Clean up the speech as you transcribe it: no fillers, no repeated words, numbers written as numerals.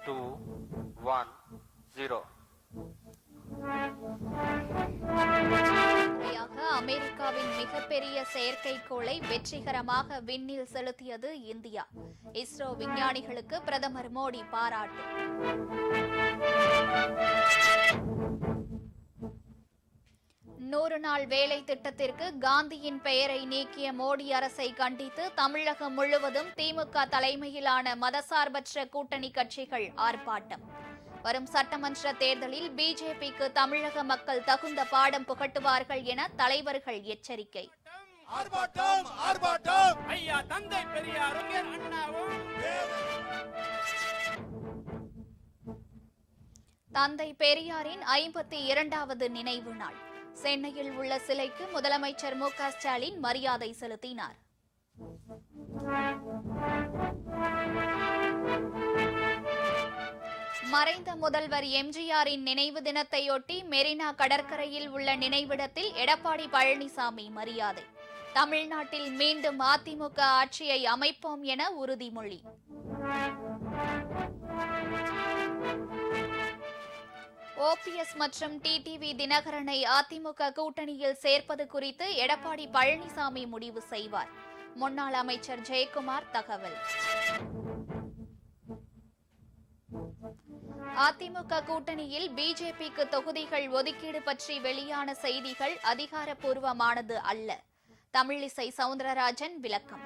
2 1 0. அமெரிக்காவின் மிகப்பெரிய செயற்கைக்கோளை வெற்றிகரமாக விண்ணில் செலுத்தியது இந்தியா. இஸ்ரோ விஞ்ஞானிகளுக்கு பிரதமர் மோடி பாராட்டு. நூறு நாள் வேலை திட்டத்திற்கு காந்தியின் பெயரை நீக்கிய மோடி அரசை கண்டித்து தமிழகம் முழுவதும் திமுக தலைமையிலான மதசார்பற்ற கூட்டணி கட்சிகள் ஆர்ப்பாட்டம். வரும் சட்டமன்ற தேர்தலில் பிஜேபிக்கு தமிழக மக்கள் தகுந்த பாடம் புகட்டுவார்கள் என தலைவர்கள் எச்சரிக்கை. தந்தை பெரியாரின் 52வது நினைவு நாள். சென்னையில் உள்ள சிலைக்கு முதலமைச்சர் மு க ஸ்டாலின் மரியாதை செலுத்தினார். மறைந்த முதல்வர் எம்ஜிஆரின் நினைவு தினத்தையொட்டி மெரினா கடற்கரையில் உள்ள நினைவிடத்தில் எடப்பாடி பழனிசாமி மரியாதை. தமிழ்நாட்டில் மீண்டும் அதிமுக ஆட்சியை அமைப்போம் என உறுதிமொழி. ஓபிஎஸ் மற்றும் டிடிவி தினகரனை அதிமுக கூட்டணியில் சேர்ப்பது குறித்து எடப்பாடி பழனிசாமி முடிவு செய்வார். முன்னாள் அமைச்சர் ஜெயக்குமார் தகவல். அதிமுக கூட்டணியில் பிஜேபிக்கு தொகுதிகள் ஒதுக்கீடு பற்றி வெளியான செய்திகள் அதிகாரப்பூர்வமானது அல்ல. தமிழிசை சவுந்தரராஜன் விளக்கம்.